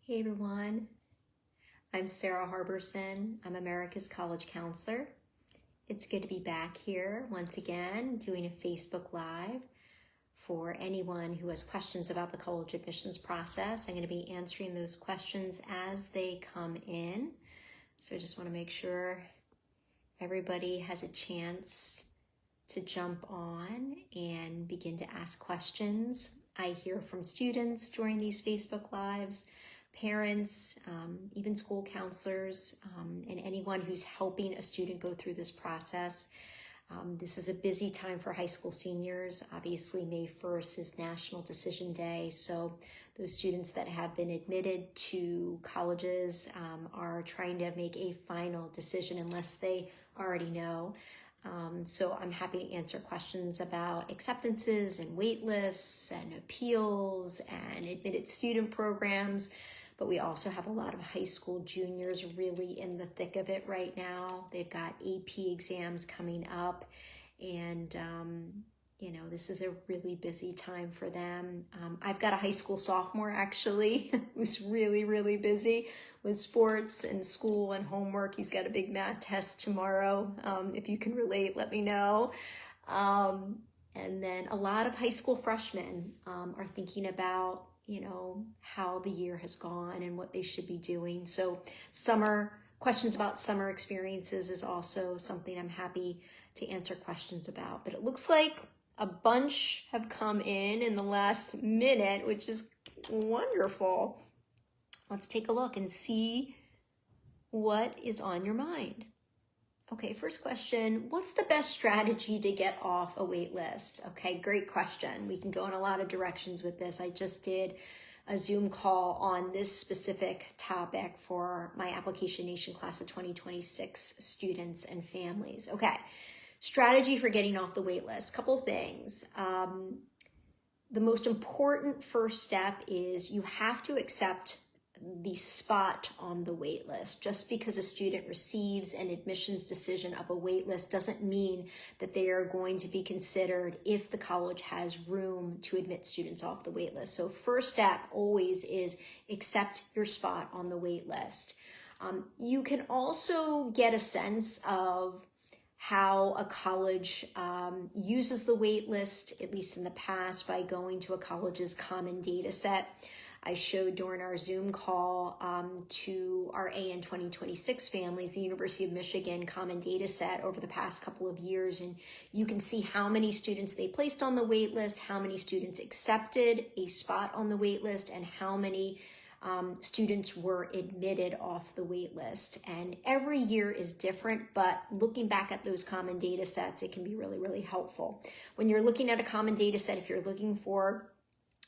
Hey everyone, I'm Sara Harberson. I'm America's College Counselor. It's good to be back here once again doing a Facebook Live for anyone who has questions about the college admissions process. I'm going to be answering those questions as they come in. So I just want to make sure everybody has a chance to jump on and begin to ask questions. I hear from students during these Facebook Lives, parents, even school counselors, and anyone who's helping a student go through this process. This is a busy time for high school seniors. Obviously, May 1st is National Decision Day, so those students that have been admitted to colleges are trying to make a final decision unless they already know. So I'm happy to answer questions about acceptances and wait lists and appeals and admitted student programs. But we also have a lot of high school juniors really in the thick of it right now. They've got AP exams coming up, and this is a really busy time for them. I've got a high school sophomore actually who's really, really busy with sports and school and homework. He's got a big math test tomorrow. If you can relate, let me know. And then a lot of high school freshmen are thinking about how the year has gone and what they should be doing. So questions about summer experiences is also something I'm happy to answer questions about. But it looks like a bunch have come in the last minute, which is wonderful. Let's take a look and see what is on your mind. Okay, first question, what's the best strategy to get off a wait list? Okay, great question. We can go in a lot of directions with this. I just did a Zoom call on this specific topic for my Application Nation class of 2026 students and families. Okay, strategy for getting off the wait list. Couple things. The most important first step is you have to accept the spot on the wait list. Just because a student receives an admissions decision of a wait list doesn't mean that they are going to be considered if the college has room to admit students off the wait list. So first step always is accept your spot on the wait list. You can also get a sense of how a college uses the wait list, at least in the past, by going to a college's common data set. I showed during our Zoom call to our AN 2026 families, the University of Michigan common data set over the past couple of years. And you can see how many students they placed on the wait list, how many students accepted a spot on the wait list, and how many students were admitted off the wait list. And every year is different, but looking back at those common data sets, it can be really, really helpful. When you're looking at a common data set, if you're looking for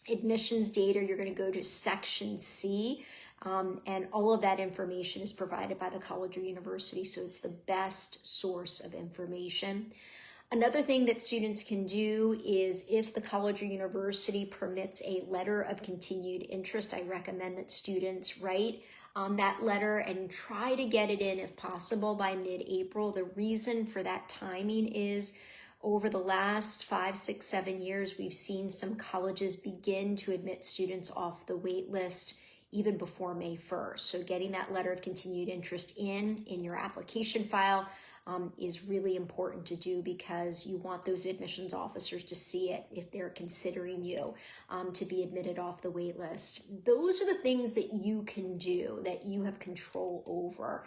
admissions data, you're going to go to section C, and all of that information is provided by the college or university, so it's the best source of information. Another thing that students can do is, if the college or university permits a letter of continued interest, I recommend that students write on that letter and try to get it in, if possible, by mid-April. The reason for that timing is over the last 5, 6, 7 years, we've seen some colleges begin to admit students off the wait list even before May 1st. So getting that letter of continued interest in your application file is really important to do, because you want those admissions officers to see it if they're considering you to be admitted off the wait list. Those are the things that you can do, that you have control over.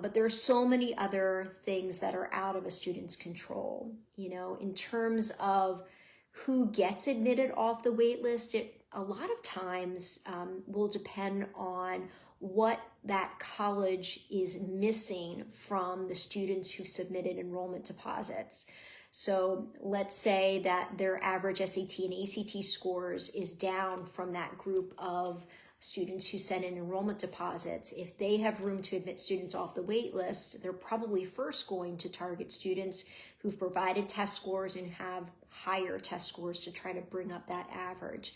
But there are so many other things that are out of a student's control. In terms of who gets admitted off the wait list, a lot of times will depend on what that college is missing from the students who submitted enrollment deposits. So let's say that their average SAT and ACT scores is down from that group of students who send in enrollment deposits. If they have room to admit students off the wait list, they're probably first going to target students who've provided test scores and have higher test scores to try to bring up that average.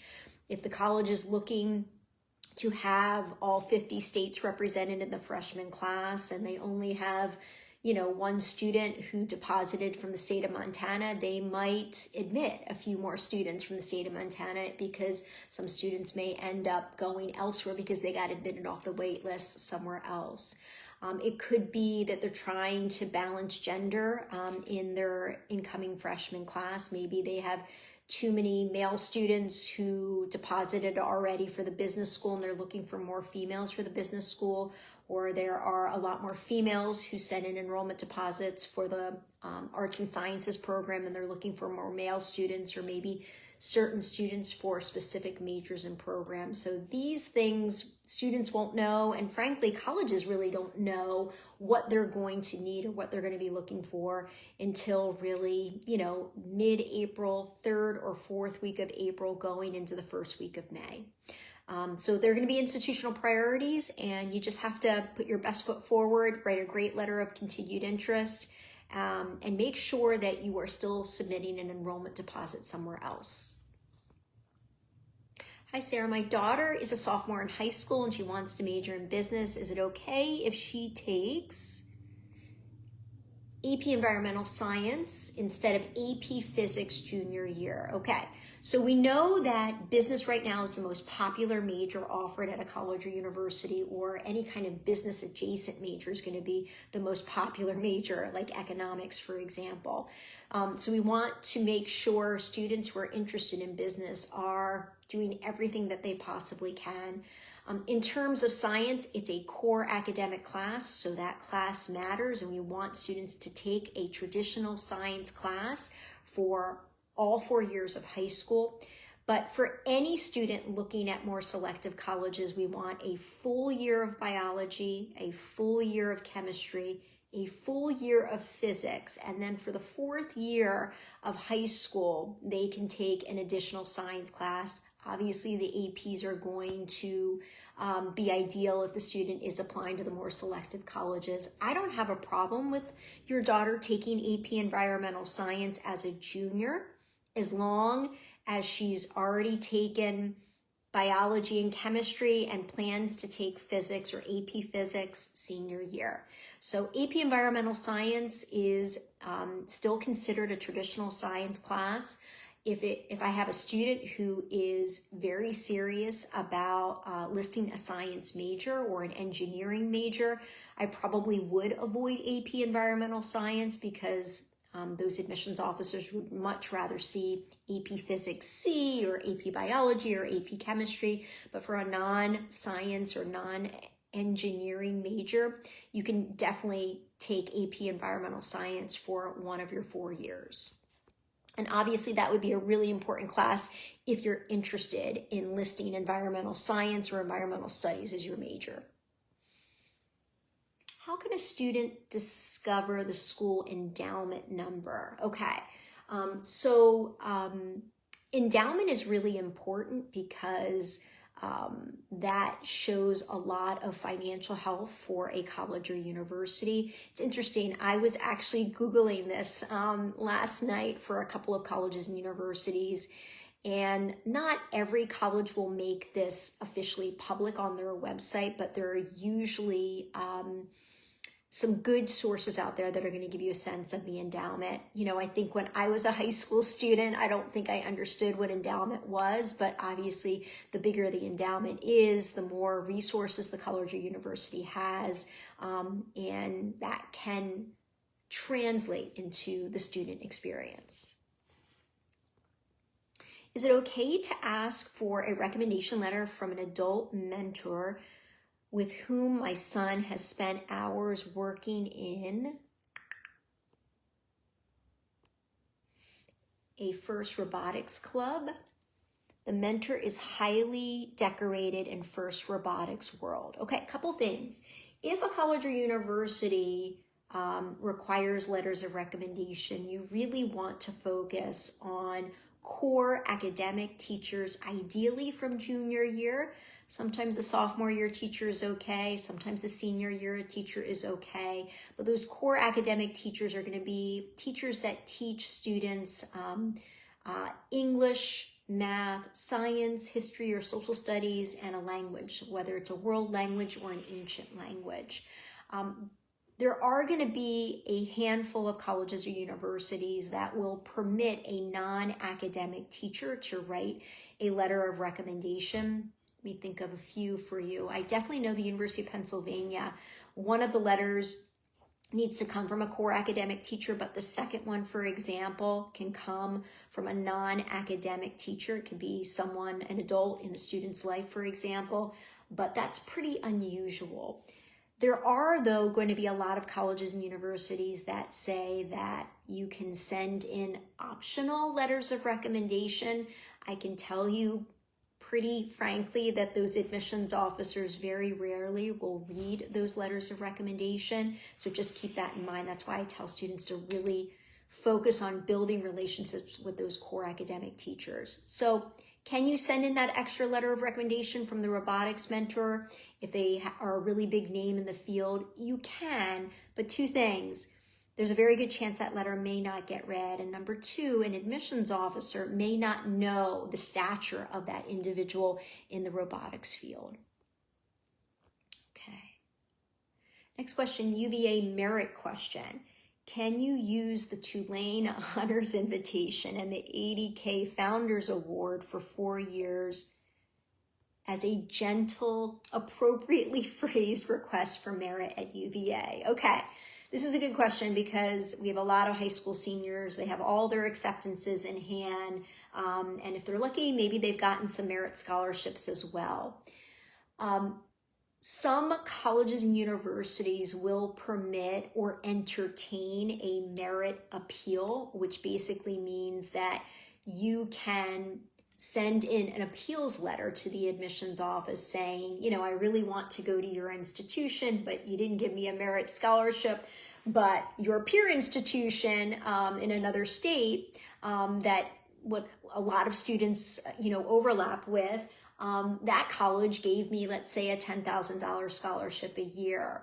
If the college is looking to have all 50 states represented in the freshman class and they only have one student who deposited from the state of Montana, they might admit a few more students from the state of Montana because some students may end up going elsewhere because they got admitted off the wait list somewhere else. It could be that they're trying to balance gender in their incoming freshman class. Maybe they have too many male students who deposited already for the business school and they're looking for more females for the business school, or there are a lot more females who send in enrollment deposits for the arts and sciences program and they're looking for more male students, or maybe certain students for specific majors and programs. So these things students won't know, and frankly, colleges really don't know what they're going to need or what they're going to be looking for until really, mid-April, 3rd or 4th week of April, going into the 1st week of May. So they're going to be institutional priorities, and you just have to put your best foot forward, write a great letter of continued interest, and make sure that you are still submitting an enrollment deposit somewhere else. Hi, Sarah. My daughter is a sophomore in high school and she wants to major in business. Is it okay if she takes AP Environmental Science instead of AP Physics junior year? Okay, so we know that business right now is the most popular major offered at a college or university, or any kind of business adjacent major is going to be the most popular major, like economics, for example. So we want to make sure students who are interested in business are doing everything that they possibly can. In terms of science, it's a core academic class, so that class matters, and we want students to take a traditional science class for all 4 years of high school. But for any student looking at more selective colleges, we want a full year of biology, a full year of chemistry, a full year of physics, and then for the 4th year of high school, they can take an additional science class. Obviously, the APs are going to be ideal if the student is applying to the more selective colleges. I don't have a problem with your daughter taking AP Environmental Science as a junior, as long as she's already taken biology and chemistry and plans to take physics or AP Physics senior year. So AP Environmental Science is still considered a traditional science class. If I have a student who is very serious about listing a science major or an engineering major, I probably would avoid AP Environmental Science because those admissions officers would much rather see AP Physics C or AP Biology or AP Chemistry. But for a non-science or non-engineering major, you can definitely take AP Environmental Science for one of your 4 years. And obviously that would be a really important class if you're interested in listing environmental science or environmental studies as your major. How can a student discover the school endowment number? Okay, endowment is really important because that shows a lot of financial health for a college or university. It's interesting. I was actually Googling this last night for a couple of colleges and universities, and not every college will make this officially public on their website, but there are usually some good sources out there that are going to give you a sense of the endowment. I think when I was a high school student, I don't think I understood what endowment was, but obviously the bigger the endowment is, the more resources the college or university has, and that can translate into the student experience. Is it okay to ask for a recommendation letter from an adult mentor with whom my son has spent hours working in a FIRST robotics club? The mentor is highly decorated in FIRST robotics world. Okay, a couple things. If a college or university requires letters of recommendation, you really want to focus on core academic teachers, ideally from junior year. Sometimes a sophomore year teacher is okay. Sometimes a senior year teacher is okay. But those core academic teachers are going to be teachers that teach students English, math, science, history, or social studies, and a language, whether it's a world language or an ancient language. there are going to be a handful of colleges or universities that will permit a non-academic teacher to write a letter of recommendation. Let me think of a few for you. I definitely know the University of Pennsylvania, one of the letters needs to come from a core academic teacher, but the second one, for example, can come from a non-academic teacher. It could be someone, an adult in the student's life, for example, but that's pretty unusual. There are, though, going to be a lot of colleges and universities that say that you can send in optional letters of recommendation. I can tell you pretty frankly that those admissions officers very rarely will read those letters of recommendation. So just keep that in mind. That's why I tell students to really focus on building relationships with those core academic teachers. So can you send in that extra letter of recommendation from the robotics mentor if they are a really big name in the field? You can, but two things. There's a very good chance that letter may not get read. And number two, an admissions officer may not know the stature of that individual in the robotics field. Okay. Next question, UVA merit question. Can you use the Tulane Honors Invitation and the 80K Founders Award for 4 years as a gentle, appropriately phrased request for merit at UVA? Okay. This is a good question because we have a lot of high school seniors. They have all their acceptances in hand. And if they're lucky, maybe they've gotten some merit scholarships as well. Some colleges and universities will permit or entertain a merit appeal, which basically means that you can send in an appeals letter to the admissions office saying, you know, I really want to go to your institution, but you didn't give me a merit scholarship, but your peer institution in another state that what a lot of students, overlap with, that college gave me, let's say, a $10,000 scholarship a year.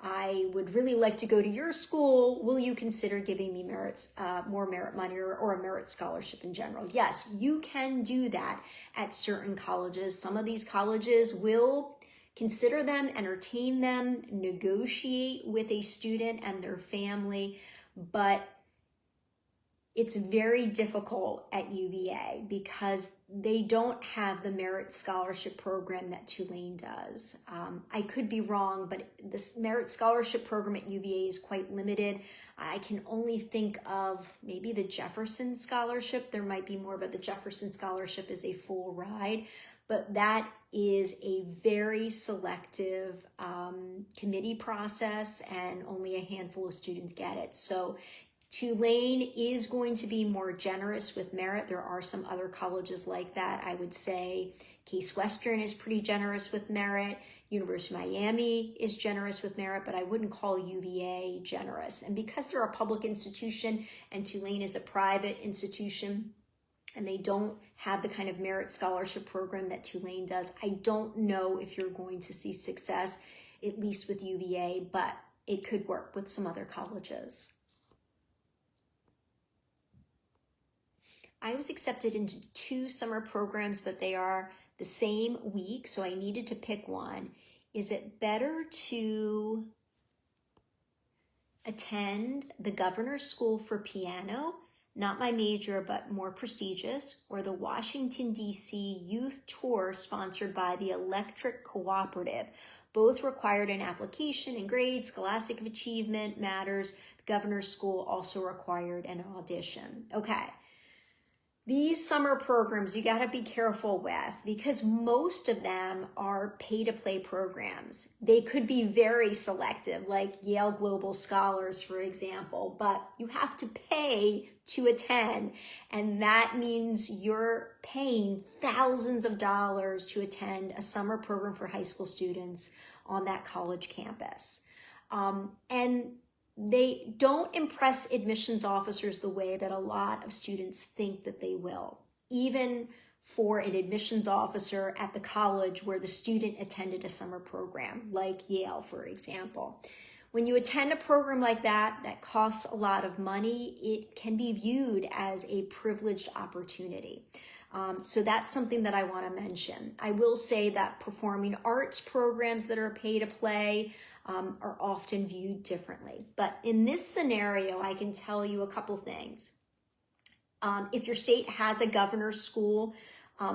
I would really like to go to your school. Will you consider giving me more merit money or a merit scholarship in general? Yes, you can do that at certain colleges. Some of these colleges will consider them, entertain them, negotiate with a student and their family, but it's very difficult at UVA because they don't have the merit scholarship program that Tulane does. I could be wrong, but this merit scholarship program at UVA is quite limited. I can only think of maybe the Jefferson Scholarship. There might be more, but the Jefferson Scholarship is a full ride. But that is a very selective committee process, and only a handful of students get it. So Tulane is going to be more generous with merit. There are some other colleges like that. I would say Case Western is pretty generous with merit. University of Miami is generous with merit, but I wouldn't call UVA generous. And because they're a public institution and Tulane is a private institution, and they don't have the kind of merit scholarship program that Tulane does, I don't know if you're going to see success, at least with UVA, but it could work with some other colleges. I was accepted into 2 summer programs, but they are the same week, so I needed to pick one. Is it better to attend the Governor's School for Piano, not my major, but more prestigious, or the Washington, D.C. Youth Tour sponsored by the Electric Cooperative? Both required an application and grades, scholastic achievement matters. The Governor's School also required an audition. Okay. These summer programs you got to be careful with because most of them are pay-to-play programs. They could be very selective, like Yale Global Scholars, for example, but you have to pay to attend, and that means you're paying thousands of dollars to attend a summer program for high school students on that college campus. And they don't impress admissions officers the way that a lot of students think that they will, even for an admissions officer at the college where the student attended a summer program, like Yale, for example. When you attend a program like that costs a lot of money, it can be viewed as a privileged opportunity. So that's something that I want to mention. I will say that performing arts programs that are pay to play are often viewed differently. But in this scenario, I can tell you a couple things. If your state has a governor's school,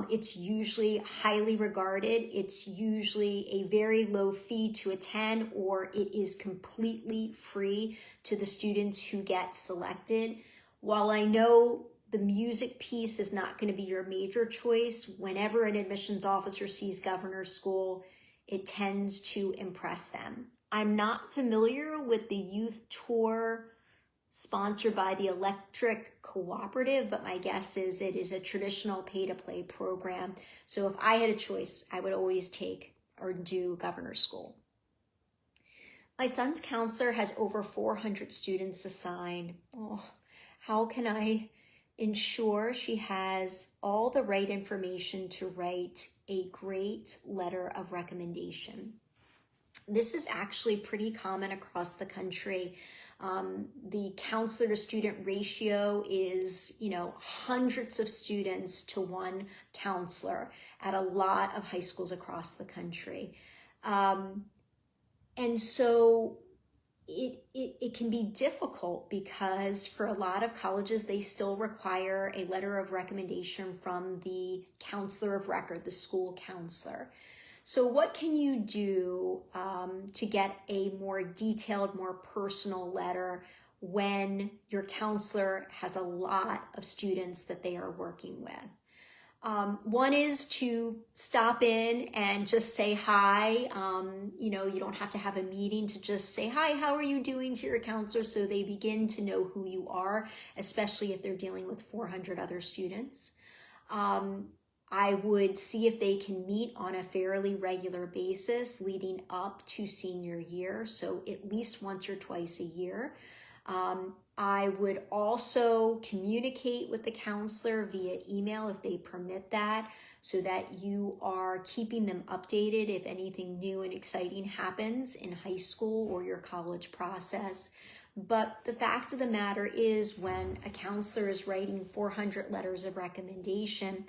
it's usually highly regarded. It's usually a very low fee to attend, or it is completely free to the students who get selected. While I know the music piece is not going to be your major choice, whenever an admissions officer sees governor's school, it tends to impress them. I'm not familiar with the youth tour sponsored by the Electric Cooperative, but my guess is it is a traditional pay-to-play program. So if I had a choice, I would always take or do governor's school. My son's counselor has over 400 students assigned. Oh, how can I ensure she has all the right information to write a great letter of recommendation? This is actually pretty common across the country. The counselor to student ratio is, hundreds of students to one counselor at a lot of high schools across the country. And so it can be difficult because for a lot of colleges, they still require a letter of recommendation from the counselor of record, the school counselor. So what can you do to get a more detailed, more personal letter when your counselor has a lot of students that they are working with? One is to stop in and just say hi. You don't have to have a meeting to just say, hi, how are you doing to your counselor? So they begin to know who you are, especially if they're dealing with 400 other students. I would see if they can meet on a fairly regular basis leading up to senior year, so at least once or twice a year. I would also communicate with the counselor via email if they permit that, so that you are keeping them updated if anything new and exciting happens in high school or your college process. But the fact of the matter is, when a counselor is writing 400 letters of recommendation,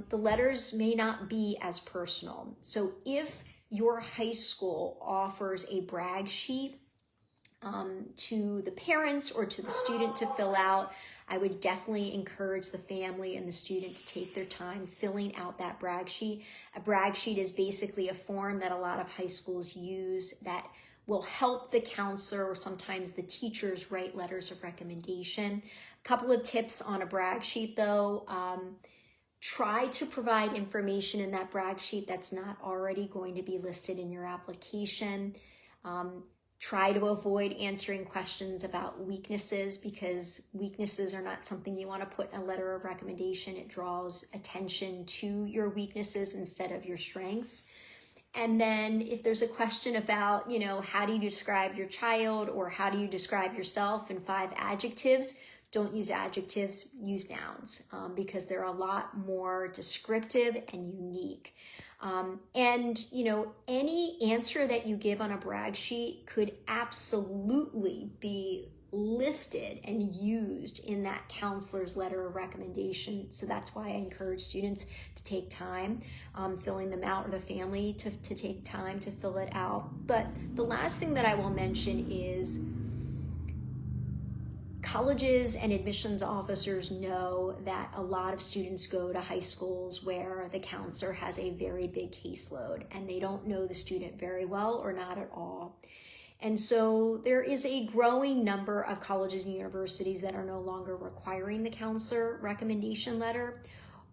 the letters may not be as personal. So if your high school offers a brag sheet to the parents or to the student to fill out, I would definitely encourage the family and the student to take their time filling out that brag sheet. A brag sheet is basically a form that a lot of high schools use that will help the counselor or sometimes the teachers write letters of recommendation. A couple of tips on a brag sheet though. Try to provide information in that brag sheet that's not already going to be listed in your application. Try to avoid answering questions about weaknesses, because weaknesses are not something you want to put in a letter of recommendation. It draws attention to your weaknesses instead of your strengths. And then if there's a question about, how do you describe your child, or how do you describe yourself in 5 adjectives, don't use adjectives, use nouns, because they're a lot more descriptive and unique. Any answer that you give on a brag sheet could absolutely be lifted and used in that counselor's letter of recommendation. So that's why I encourage students to take time filling them out, or the family to take time to fill it out. But the last thing that I will mention is, colleges and admissions officers know that a lot of students go to high schools where the counselor has a very big caseload and they don't know the student very well or not at all. And so there is a growing number of colleges and universities that are no longer requiring the counselor recommendation letter,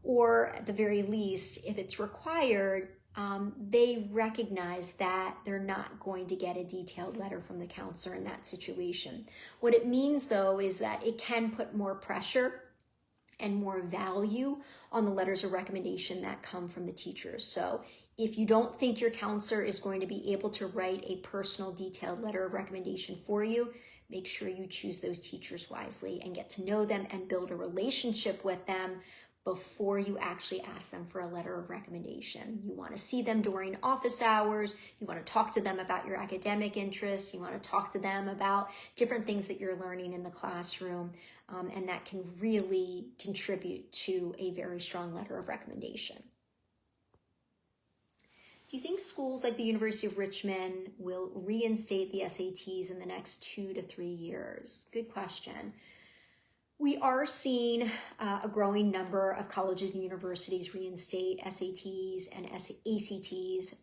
or at the very least, if it's required, they recognize that they're not going to get a detailed letter from the counselor in that situation. What it means, though, is that it can put more pressure and more value on the letters of recommendation that come from the teachers. So if you don't think your counselor is going to be able to write a personal, detailed letter of recommendation for you, make sure you choose those teachers wisely and get to know them and build a relationship with them before you actually ask them for a letter of recommendation. You want to see them during office hours. You want to talk to them about your academic interests. You want to talk to them about different things that you're learning in the classroom. And that can really contribute to a very strong letter of recommendation. Do you think schools like the University of Richmond will reinstate the SATs in the next 2 to 3 years? Good question. We are seeing a growing number of colleges and universities reinstate SATs and ACTs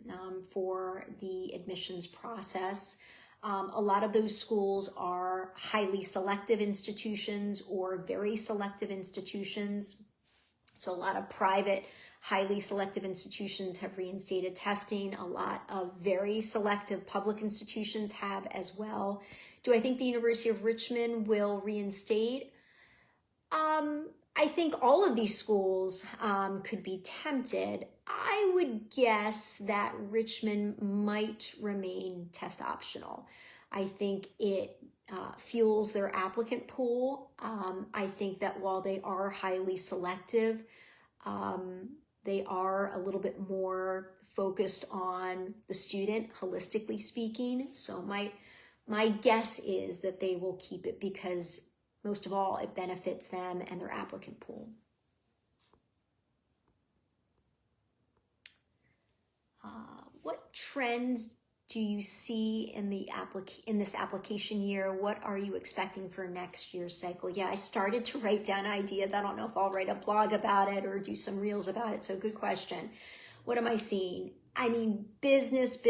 for the admissions process. A lot of those schools are highly selective institutions or very selective institutions. So a lot of private, highly selective institutions have reinstated testing. A lot of very selective public institutions have as well. Do I think the University of Richmond will reinstate? I think all of these schools could be tempted. I would guess that Richmond might remain test optional. I think it fuels their applicant pool. I think that while they are highly selective, they are a little bit more focused on the student, holistically speaking. So my guess is that they will keep it because most of all, it benefits them and their applicant pool. What trends do you see in this application year? What are you expecting for next year's cycle? Yeah, I started to write down ideas. I don't know if I'll write a blog about it or do some reels about it. So good question. What am I seeing? I mean, business.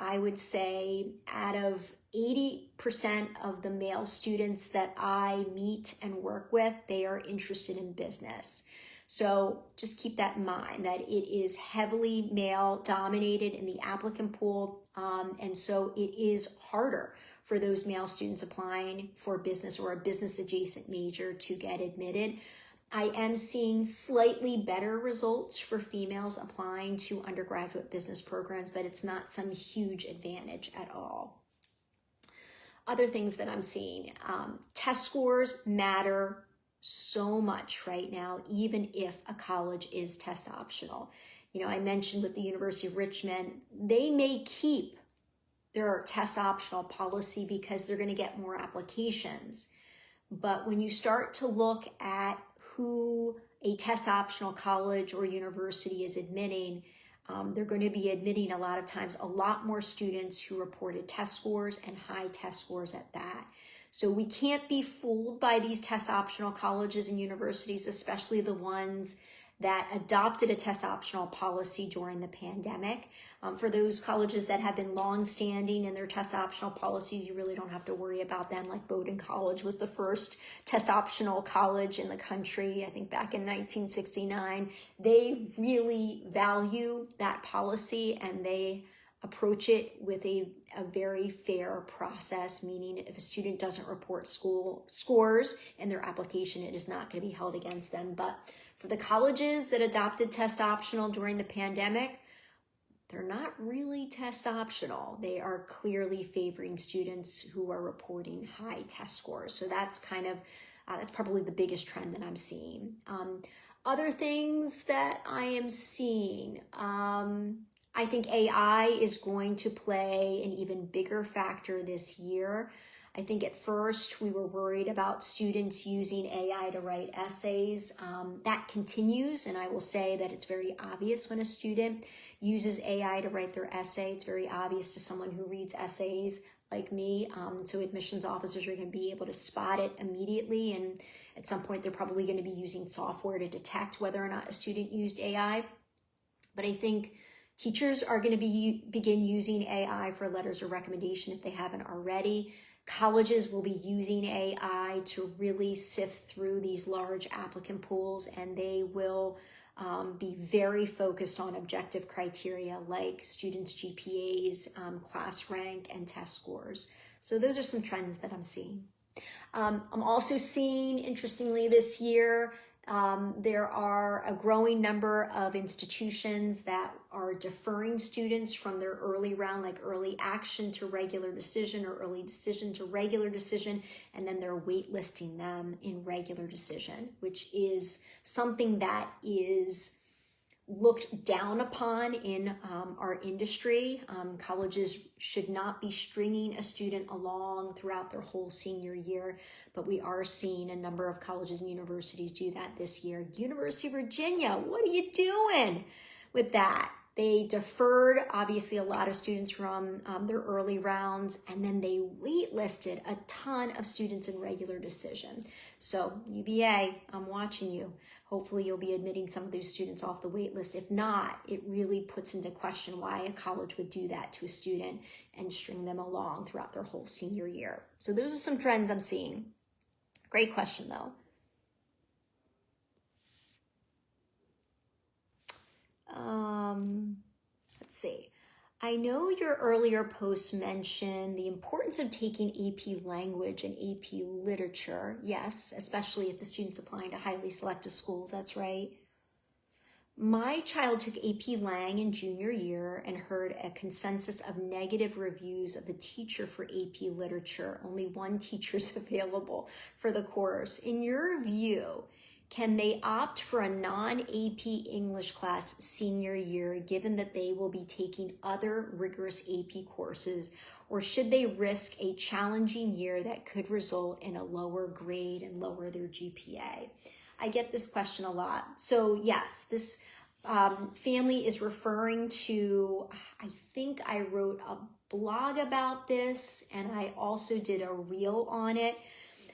I would say out of 80% of the male students that I meet and work with, they are interested in business. So just keep that in mind, that it is heavily male dominated in the applicant pool. And so it is harder for those male students applying for business or a business adjacent major to get admitted. I am seeing slightly better results for females applying to undergraduate business programs, but it's not some huge advantage at all. Other things that I'm seeing, test scores matter so much right now, even if a college is test optional. You know, I mentioned with the University of Richmond, they may keep their test optional policy because they're going to get more applications. But when you start to look at who a test optional college or university is admitting, they're going to be admitting a lot of times a lot more students who reported test scores and high test scores at that. So we can't be fooled by these test optional colleges and universities, especially the ones that adopted a test optional policy during the pandemic. For those colleges that have been long-standing in their test optional policies, you really don't have to worry about them. Like Bowdoin College was the first test optional college in the country, I think back in 1969. They really value that policy and they approach it with a very fair process, meaning if a student doesn't report school scores in their application, it is not going to be held against them. But for the colleges that adopted test optional during the pandemic, they're not really test optional. They are clearly favoring students who are reporting high test scores. So that's that's probably the biggest trend that I'm seeing. Other things that I am seeing, I think AI is going to play an even bigger factor this year. I think at first we were worried about students using AI to write essays. That continues, and I will say that it's very obvious when a student uses AI to write their essay. It's very obvious to someone who reads essays like me. So admissions officers are going to be able to spot it immediately, and at some point they're probably going to be using software to detect whether or not a student used AI. But I think teachers are going to begin using AI for letters of recommendation if they haven't already. Colleges will be using AI to really sift through these large applicant pools, and they will be very focused on objective criteria like students' GPAs, class rank, and test scores. So those are some trends that I'm seeing. I'm also seeing, interestingly this year, There are a growing number of institutions that are deferring students from their early round, like early action to regular decision or early decision to regular decision, and then they're waitlisting them in regular decision, which is something that is looked down upon in our industry. Colleges should not be stringing a student along throughout their whole senior year, but we are seeing a number of colleges and universities do that this year. University of Virginia, what are you doing with that? They deferred, obviously, a lot of students from their early rounds, and then they waitlisted a ton of students in regular decision. So UVA, I'm watching you. Hopefully you'll be admitting some of those students off the wait list. If not, it really puts into question why a college would do that to a student and string them along throughout their whole senior year. So those are some trends I'm seeing. Great question, though. Let's see. I know your earlier post mentioned the importance of taking AP language and AP literature. Yes, especially if the student's applying to highly selective schools. That's right. My child took AP Lang in junior year and heard a consensus of negative reviews of the teacher for AP literature. Only one teacher is available for the course. In your view, can they opt for a non-AP English class senior year, given that they will be taking other rigorous AP courses, or should they risk a challenging year that could result in a lower grade and lower their GPA? I get this question a lot. So yes, this family is referring to, I think I wrote a blog about this, and I also did a reel on it.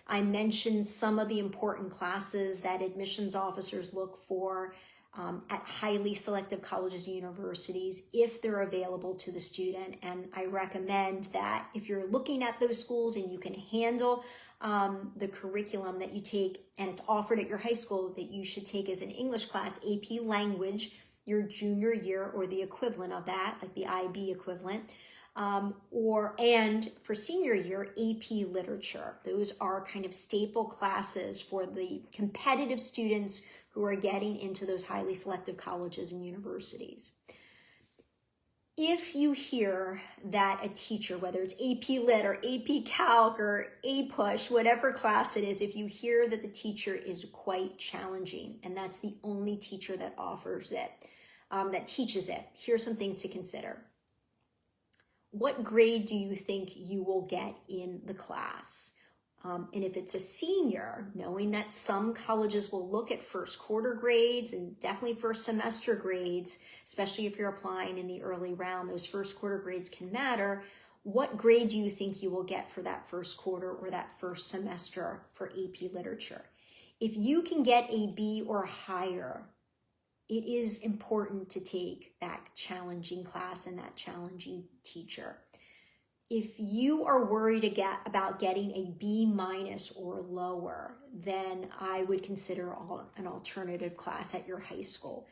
I mentioned some of the important classes that admissions officers look for at highly selective colleges and universities if they're available to the student. And I recommend that if you're looking at those schools and you can handle the curriculum that you take and it's offered at your high school, that you should take as an English class AP language your junior year or the equivalent of that, like the IB equivalent. And for senior year, AP literature. Those are kind of staple classes for the competitive students who are getting into those highly selective colleges and universities. If you hear that a teacher, whether it's AP Lit or AP Calc or APUSH, whatever class it is, if you hear that the teacher is quite challenging and that's the only teacher that offers it, that teaches it, here's some things to consider. What grade do you think you will get in the class? And if it's a senior, knowing that some colleges will look at first quarter grades and definitely first semester grades, especially if you're applying in the early round, those first quarter grades can matter. What grade do you think you will get for that first quarter or that first semester for AP literature? If you can get a B or higher, it is important to take that challenging class and that challenging teacher. If you are worried about getting a B- or lower, then I would consider an alternative class at your high school.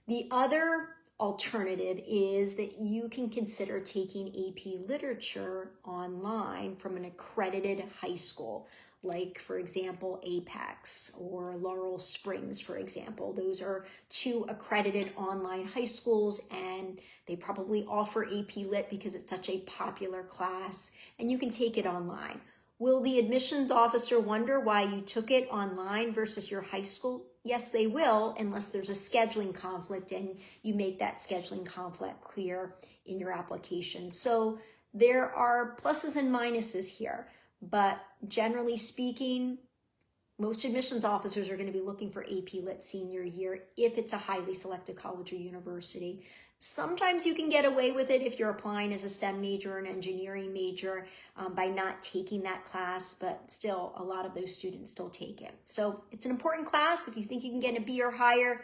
The other alternative is that you can consider taking AP literature online from an accredited high school, like, for example, Apex or Laurel Springs, for example. Those are two accredited online high schools, and they probably offer AP Lit because it's such a popular class, and you can take it online. Will the admissions officer wonder why you took it online versus your high school? Yes, they will, unless there's a scheduling conflict and you make that scheduling conflict clear in your application. So there are pluses and minuses here. But generally speaking, most admissions officers are going to be looking for AP Lit senior year if it's a highly selective college or university. Sometimes you can get away with it if you're applying as a STEM major or an engineering major by not taking that class, but still a lot of those students still take it. So it's an important class. If you think you can get a B or higher,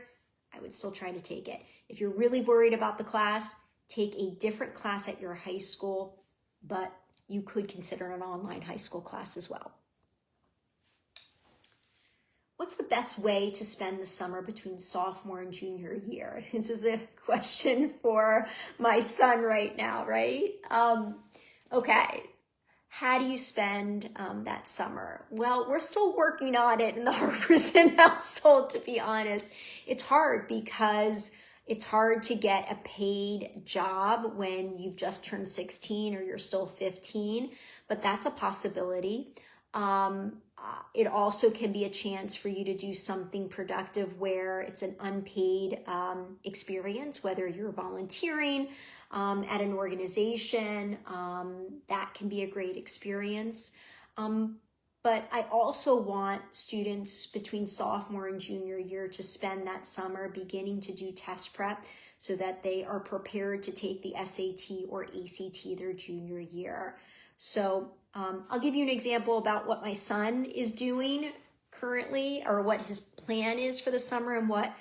I would still try to take it. If you're really worried about the class, take a different class at your high school, but you could consider an online high school class as well. What's the best way to spend the summer between sophomore and junior year? This is a question for my son right now, right? Okay, How do you spend that summer? Well, we're still working on it in the Harberson household, to be honest. It's hard because it's hard to get a paid job when you've just turned 16 or you're still 15, but that's a possibility. It also can be a chance for you to do something productive where it's an unpaid experience, whether you're volunteering at an organization. That can be a great experience. But I also want students between sophomore and junior year to spend that summer beginning to do test prep so that they are prepared to take the SAT or ACT their junior year. So I'll give you an example about what my son is doing currently, or what his plan is for the summer and what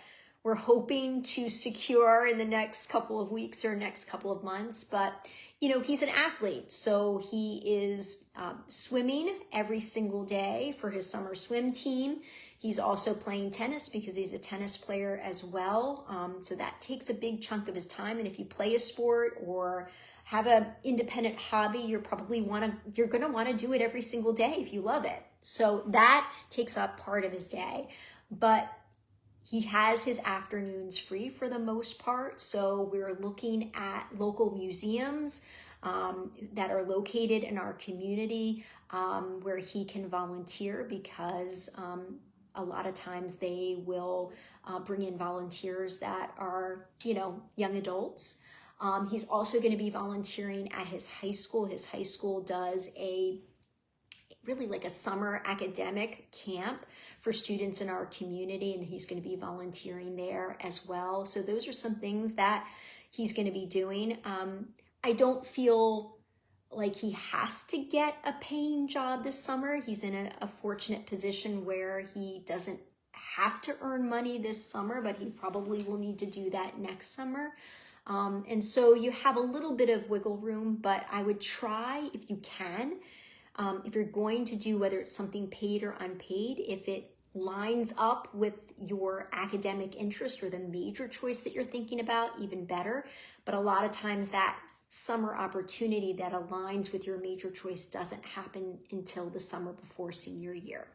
we're hoping to secure in the next couple of weeks or next couple of months. But, he's an athlete, so he is swimming every single day for his summer swim team. He's also playing tennis because he's a tennis player as well. So that takes a big chunk of his time. And if you play a sport or have an independent hobby, you're going to want to do it every single day if you love it. So that takes up part of his day. But he has his afternoons free for the most part. So we're looking at local museums that are located in our community where he can volunteer, because a lot of times they will bring in volunteers that are, young adults. He's also going to be volunteering at his high school. His high school does really like a summer academic camp for students in our community, and he's going to be volunteering there as well. So those are some things that he's going to be doing. I don't feel like he has to get a paying job this summer. He's in a fortunate position where he doesn't have to earn money this summer, but he probably will need to do that next summer. And so you have a little bit of wiggle room, but I would try, if you can, if you're going to do, whether it's something paid or unpaid, if it lines up with your academic interest or the major choice that you're thinking about, even better. But a lot of times that summer opportunity that aligns with your major choice doesn't happen until the summer before senior year.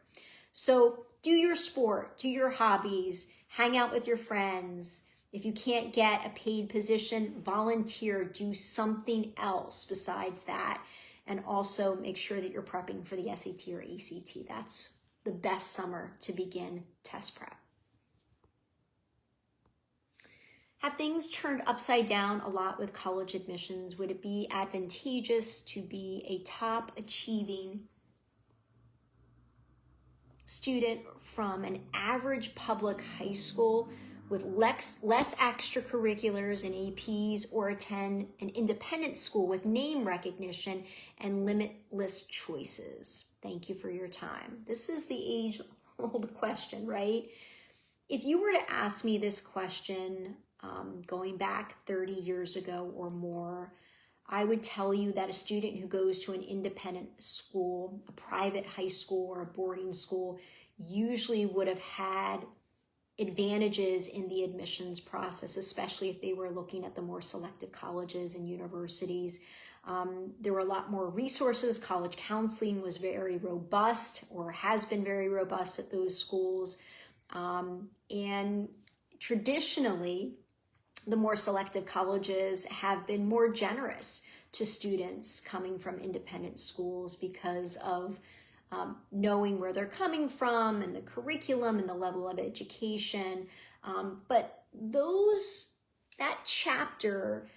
So do your sport, do your hobbies, hang out with your friends. If you can't get a paid position, volunteer, do something else besides that. And also make sure that you're prepping for the SAT or ACT. That's the best summer to begin test prep. Have things turned upside down a lot with college admissions? Would it be advantageous to be a top achieving student from an average public high school with less extracurriculars and APs, or attend an independent school with name recognition and limitless choices? Thank you for your time. This is the age-old question, right? If you were to ask me this question going back 30 years ago or more, I would tell you that a student who goes to an independent school, a private high school or a boarding school, usually would have had advantages in the admissions process, especially if they were looking at the more selective colleges and universities. There were a lot more resources. College counseling was very robust, or has been very robust at those schools. And traditionally, the more selective colleges have been more generous to students coming from independent schools because of knowing where they're coming from and the curriculum and the level of education. But that chapter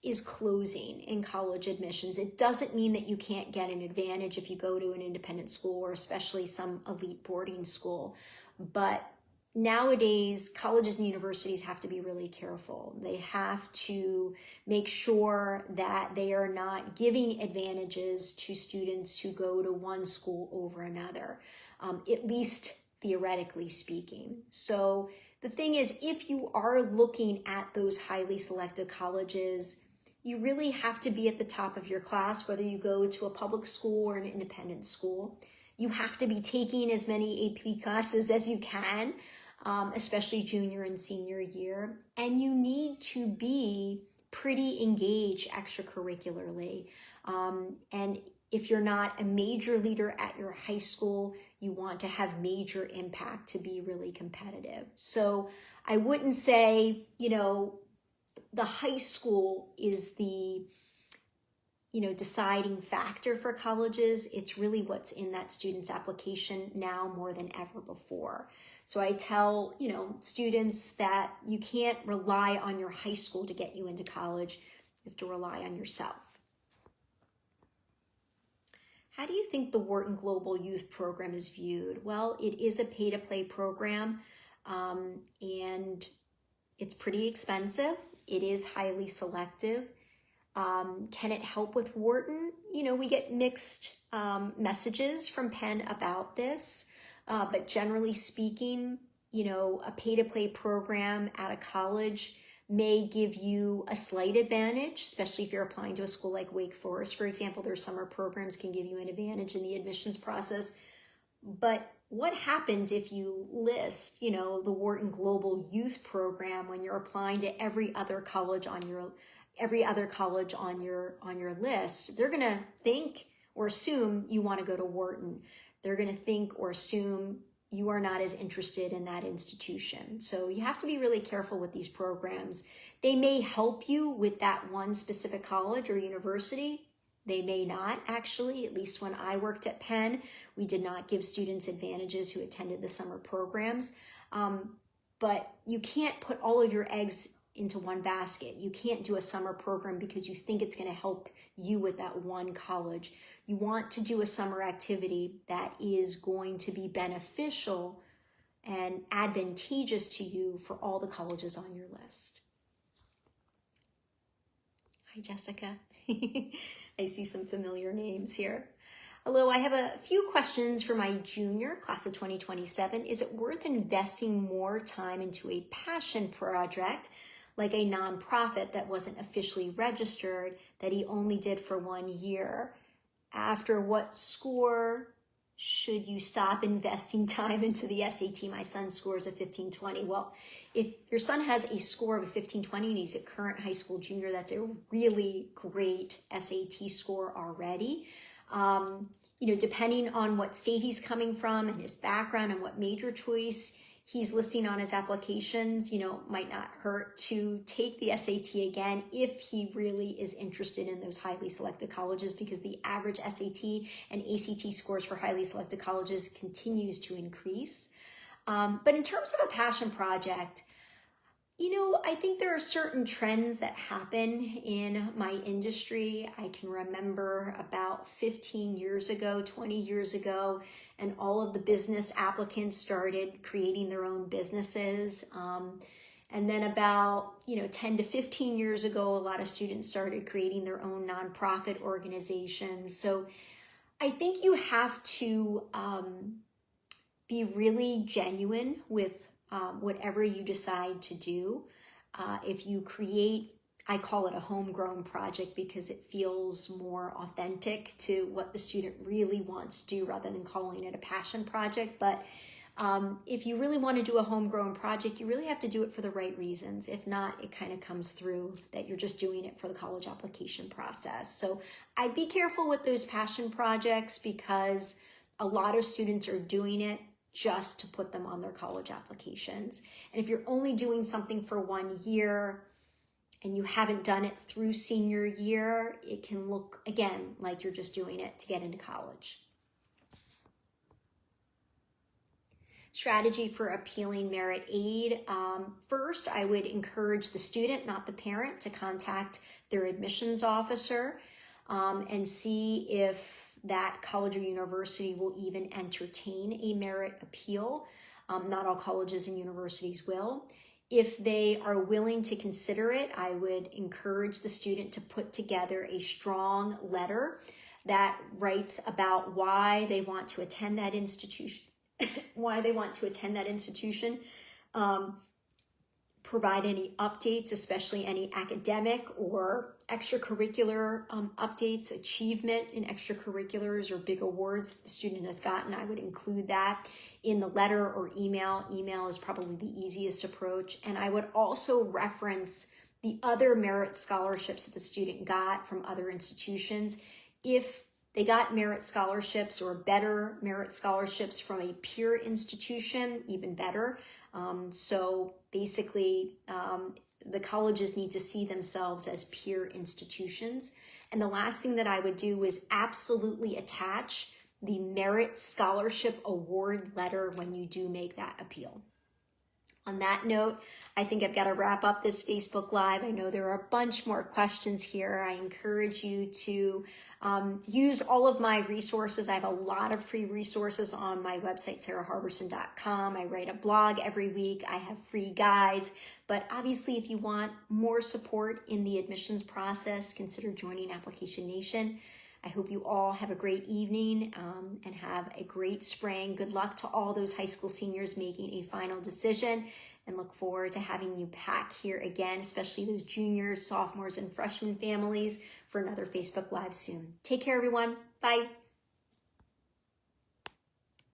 is closing in college admissions. It doesn't mean that you can't get an advantage if you go to an independent school, or especially some elite boarding school. But nowadays, colleges and universities have to be really careful. They have to make sure that they are not giving advantages to students who go to one school over another, at least theoretically speaking. So the thing is, if you are looking at those highly selective colleges, you really have to be at the top of your class, whether you go to a public school or an independent school. You have to be taking as many AP classes as you can, especially junior and senior year. And you need to be pretty engaged extracurricularly. And if you're not a major leader at your high school, you want to have major impact to be really competitive. So I wouldn't say, the high school is the, deciding factor for colleges. It's really what's in that student's application now more than ever before. So I tell, students that you can't rely on your high school to get you into college. You have to rely on yourself. How do you think the Wharton Global Youth Program is viewed? Well, it is a pay-to-play program, and it's pretty expensive. It is highly selective. Can it help with Wharton? We get mixed messages from Penn about this, but generally speaking, a pay-to-play program at a college may give you a slight advantage, especially if you're applying to a school like Wake Forest, for example. Their summer programs can give you an advantage in the admissions process. But what happens if you list, the Wharton Global Youth Program when you're applying to every other college on your list? They're going to think or assume you want to go to Wharton. They're going to think or assume you are not as interested in that institution. So you have to be really careful with these programs. They may help you with that one specific college or university. They may not, actually. At least when I worked at Penn, we did not give students advantages who attended the summer programs. But you can't put all of your eggs into one basket. You can't do a summer program because you think it's going to help you with that one college. You want to do a summer activity that is going to be beneficial and advantageous to you for all the colleges on your list. Hi, Jessica. I see some familiar names here. Hello, I have a few questions for my junior class of 2027. Is it worth investing more time into a passion project like a nonprofit that wasn't officially registered that he only did for 1 year? After what score should you stop investing time into the SAT? My son's score is a 1520. Well, if your son has a score of a 1520 and he's a current high school junior, that's a really great SAT score already. Depending on what state he's coming from and his background and what major choice he's listing on his applications, might not hurt to take the SAT again if he really is interested in those highly selected colleges, because the average SAT and ACT scores for highly selected colleges continues to increase. But in terms of a passion project, I think there are certain trends that happen in my industry. I can remember about 15 years ago, 20 years ago, and all of the business applicants started creating their own businesses. And then about 10 to 15 years ago, a lot of students started creating their own nonprofit organizations. So I think you have to be really genuine with whatever you decide to do. If you create, I call it a homegrown project because it feels more authentic to what the student really wants to do rather than calling it a passion project. But if you really want to do a homegrown project, you really have to do it for the right reasons. If not, it kind of comes through that you're just doing it for the college application process. So I'd be careful with those passion projects because a lot of students are doing it just to put them on their college applications. And if you're only doing something for 1 year and you haven't done it through senior year, it can look, again, like you're just doing it to get into college. Strategy for appealing merit aid. First, I would encourage the student, not the parent, to contact their admissions officer and see if that college or university will even entertain a merit appeal. Not all colleges and universities will. If they are willing to consider it, I would encourage the student to put together a strong letter that writes about why they want to attend that institution, provide any updates, especially any academic or extracurricular updates, achievement in extracurriculars or big awards that the student has gotten. I would include that in the letter or email. Email is probably the easiest approach. And I would also reference the other merit scholarships that the student got from other institutions. If they got merit scholarships or better merit scholarships from a peer institution, even better. So basically, the colleges need to see themselves as peer institutions. And the last thing that I would do is absolutely attach the merit scholarship award letter when you do make that appeal. On that note, I think I've got to wrap up this Facebook Live. I know there are a bunch more questions here. I encourage you to use all of my resources. I have a lot of free resources on my website, saraharberson.com. I write a blog every week. I have free guides. But obviously, if you want more support in the admissions process, consider joining Application Nation. I hope you all have a great evening and have a great spring. Good luck to all those high school seniors making a final decision, and look forward to having you back here again, especially those juniors, sophomores, and freshman families for another Facebook Live soon. Take care, everyone. Bye.